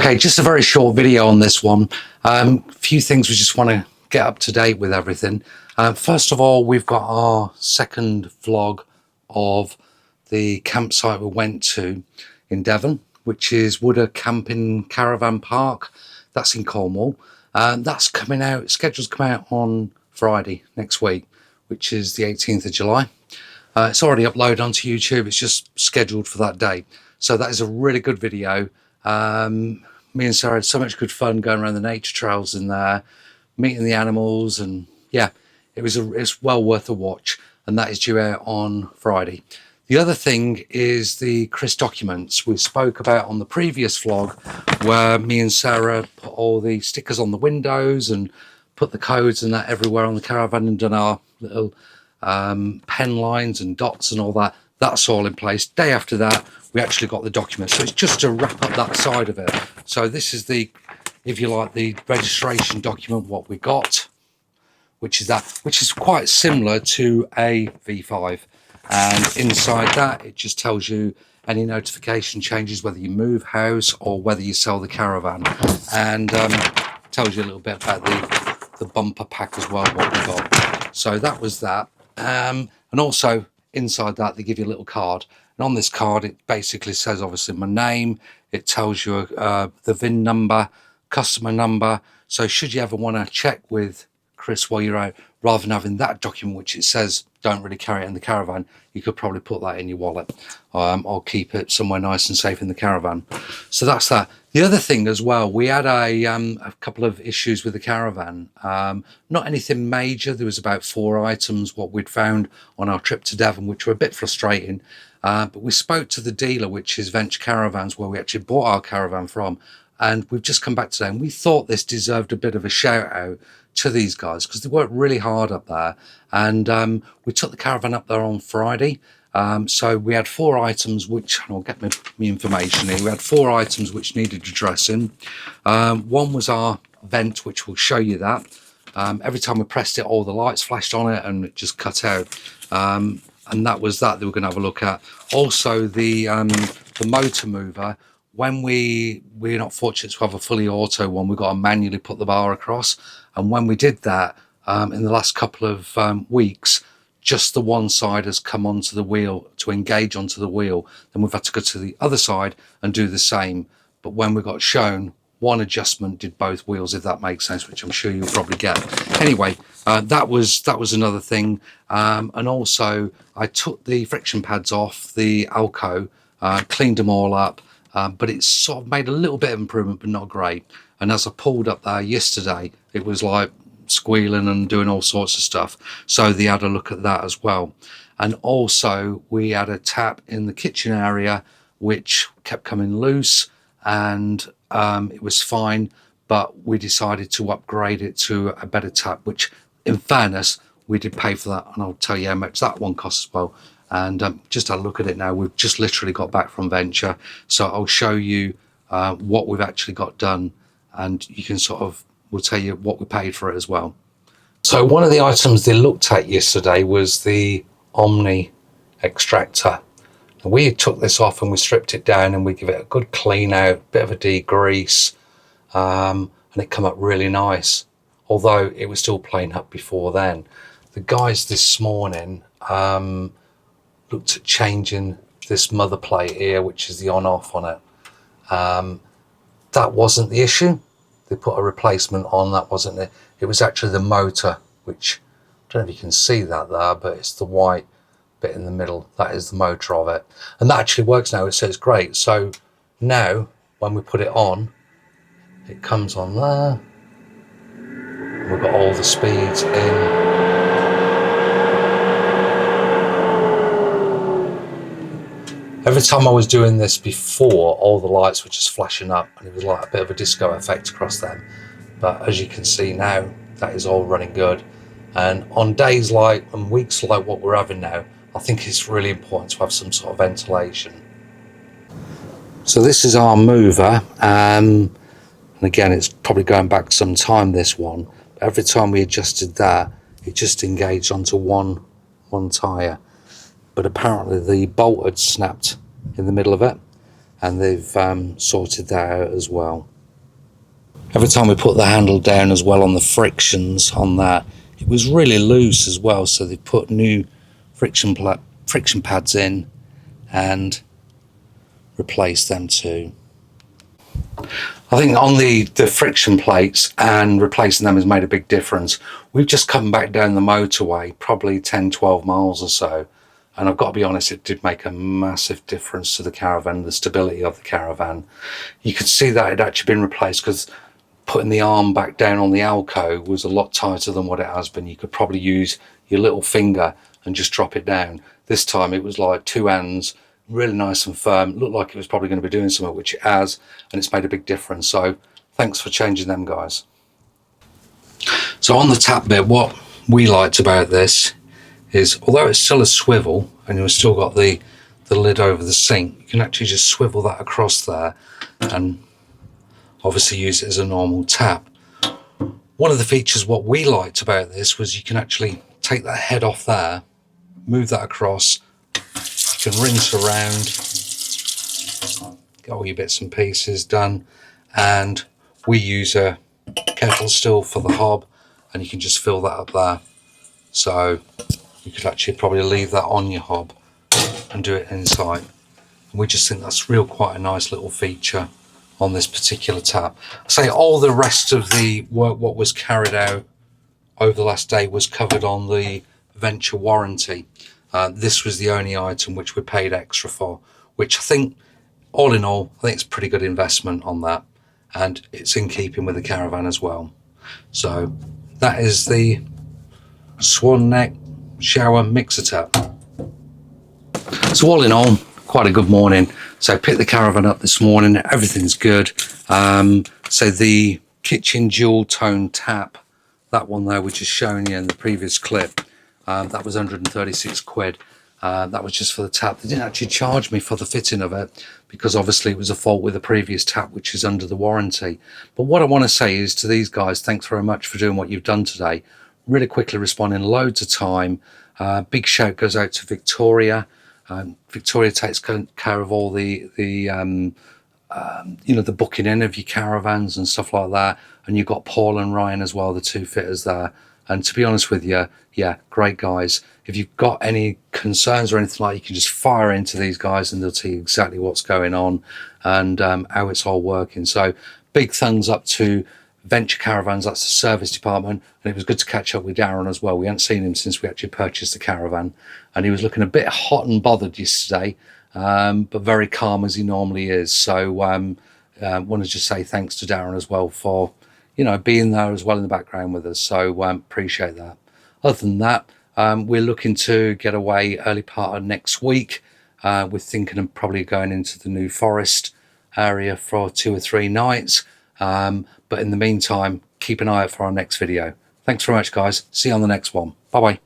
Okay, just a very short video on this one. A few things we just want to get up to date with everything. First of all, we've got our second vlog of the campsite we went to in Devon, which is Wood Camping Caravan Park. That's in Cornwall. That's coming out, scheduled to come out on Friday next week, which is the 18th of July. It's already uploaded onto YouTube. It's just scheduled for that day. So that is a really good video. Me and Sarah had so much good fun going around the nature trails in there, meeting the animals, and yeah, it's well worth a watch. And that is due out on Friday. The other thing is the Chris documents we spoke about on the previous vlog, where me and Sarah put all the stickers on the windows and put the codes and that everywhere on the caravan and done our little pen lines and dots and all that. That's all in place. Day after that, we actually got the documents. So it's just to wrap up that side of it. So this is the, if you like, the registration document, what we got, which is that, which is quite similar to a V5. And inside that, it just tells you any notification changes, whether you move house or whether you sell the caravan. And tells you a little bit about the bumper pack as well, what we got. So that was that. And also inside that, they give you a little card. And on this card, it basically says, obviously, my name. It tells you the VIN number, customer number. So should you ever want to check with Chris while you're out, rather than having that document, which it says don't really carry it in the caravan, you could probably put that in your wallet or keep it somewhere nice and safe in the caravan. So that's that. The other thing as well, we had a couple of issues with the caravan. Not anything major. There was about 4 items what we'd found on our trip to Devon, which were a bit frustrating. But we spoke to the dealer, which is Venture Caravans, where we actually bought our caravan from. And we've just come back today, and we thought this deserved a bit of a shout out to these guys because they worked really hard up there. And we took the caravan up there on Friday. So we had 4 items, which I'll get my information here. We had 4 items which needed addressing. One was our vent, which will show you that. Every time we pressed it, all the lights flashed on it and it just cut out. And that was that we're going to have a look at. Also, the motor mover. When we're not fortunate to have a fully auto one, we've got to manually put the bar across. And when we did that in the last couple of weeks, just the one side has come onto the wheel to engage onto the wheel. Then we've had to go to the other side and do the same. But when we got shown, one adjustment did both wheels, if that makes sense, which I'm sure you'll probably get. Anyway, that was another thing. And also, I took the friction pads off the Alko, cleaned them all up. But it's sort of made a little bit of improvement, but not great. And as I pulled up there yesterday, it was like squealing and doing all sorts of stuff. So they had a look at that as well. And also we had a tap in the kitchen area, which kept coming loose, and it was fine. But we decided to upgrade it to a better tap, which in fairness, we did pay for that. And I'll tell you how much that one costs as well. And just have a look at it now. We've just literally got back from Venture, so I'll show you what we've actually got done, and you can we'll tell you what we paid for it as well. So one of the items they looked at yesterday was the Omni extractor. And we took this off and we stripped it down and we give it a good clean out, bit of a degrease, and it come up really nice, although it was still playing up before then. The guys this morning looked at changing this mother plate here, which is the on-off on it. That wasn't the issue. They put a replacement on, that wasn't it. It was actually the motor, which, I don't know if you can see that there, but it's the white bit in the middle. That is the motor of it. And that actually works now, so it's great. So now, when we put it on, it comes on there. We've got all the speeds in. Every time I was doing this before, all the lights were just flashing up and it was like a bit of a disco effect across them. But as you can see now, that is all running good. And on days like and weeks like what we're having now, I think it's really important to have some sort of ventilation. So this is our mover. And again, it's probably going back some time, this one. But every time we adjusted that, it just engaged onto one tyre. But apparently the bolt had snapped in the middle of it, and they've sorted that out as well. Every time we put the handle down as well on the frictions on that, it was really loose as well, so they put new friction pads in and replaced them too. I think on the friction plates and replacing them has made a big difference. We've just come back down the motorway, probably 10-12 miles or so, and I've got to be honest, it did make a massive difference to the caravan, the stability of the caravan. You could see that it had actually been replaced, because putting the arm back down on the Alko was a lot tighter than what it has been. You could probably use your little finger and just drop it down. This time it was like two hands, really nice and firm. It looked like it was probably going to be doing something, which it has, and it's made a big difference. So thanks for changing them, guys. So on the tap bit, what we liked about this is, although it's still a swivel and you've still got the lid over the sink, you can actually just swivel that across there and obviously use it as a normal tap. One of the features what we liked about this was you can actually take that head off there, move that across, you can rinse around, get all your bits and pieces done, and we use a kettle still for the hob, and you can just fill that up there. So you could actually probably leave that on your hob and do it inside. And we just think that's quite a nice little feature on this particular tap. Say all the rest of the work what was carried out over the last day was covered on the Venture warranty. This was the only item which we paid extra for, which I think, all in all, I think it's a pretty good investment on that, and it's in keeping with the caravan as well. So that is the Swan Neck shower mixer tap. So all in all, quite a good morning. So I picked the caravan up this morning, everything's good. So the kitchen dual tone tap, that one there which is showing you in the previous clip, that was 136 quid. That was just for the tap. They didn't actually charge me for the fitting of it, because obviously it was a fault with the previous tap which is under the warranty. But what I want to say is to these guys, thanks very much for doing what you've done today. Really quickly responding, loads of time. Big shout goes out to Victoria. Victoria takes care of all the the booking in of your caravans and stuff like that. And you've got Paul and Ryan as well, the two fitters there. And to be honest with you, yeah, great guys. If you've got any concerns or anything like that, you can just fire into these guys and they'll tell you exactly what's going on and how it's all working. So big thumbs up to Venture Caravans, that's the service department. And it was good to catch up with Darren as well. We hadn't seen him since we actually purchased the caravan, and he was looking a bit hot and bothered yesterday, but very calm as he normally is. So want to just say thanks to Darren as well for being there as well in the background with us. So appreciate that. Other than that, we're looking to get away early part of next week. We're thinking of probably going into the New Forest area for 2 or 3 nights. But in the meantime, keep an eye out for our next video. Thanks very much, guys. See you on the next one. Bye-bye.